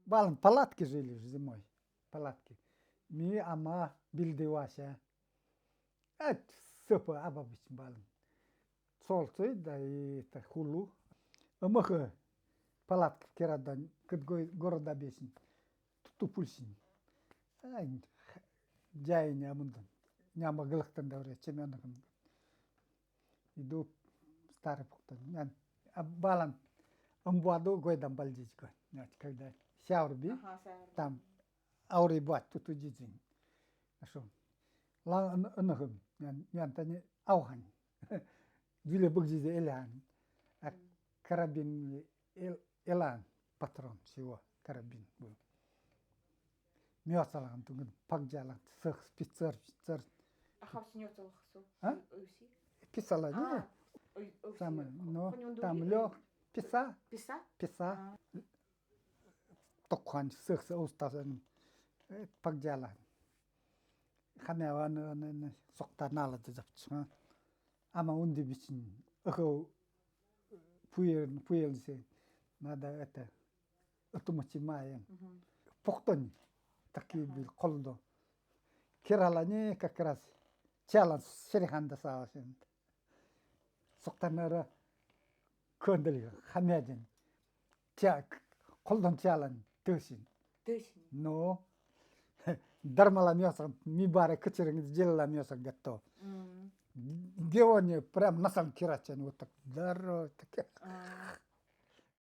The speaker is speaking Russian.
балын палатки жили зимой. Палатки. Ми ама билдевася. Сыпы абабыч балын. Солцой да и это хулу. Махы палатка керадан кыдгой города бесин. Тупульсин. Жайыня мындан. Няма гылыктан да чемёнагын. Иду старый пуктан. Балан амбуаду гойдан бальдичко. Когда сяурби, там аури бат тут удизин. Ашо. Лан анахым. Янтани аухань. Виле бug지제 элан. Карабин элан патрон всего карабин был. Мёсалан тугын пакжалан сых спицер. Ахавсинёцалхсу. Уси. Писала, не? Самое, но там лёг. Писа. Токхан сых устасан пакжалан. Хамяван соктанала запча. Ама унди бичин. Ахо пуелсе. Надо это автоматимаем. Поктон такие был колдо. Кералани как раз чалан сериханда саашен. Соктанара кондали хамядин. Колдон чалан төсин. Но дармала мясо мибаре кочеринг сделала мясо готов. Где он прям на сам кирачен вот так здорово так.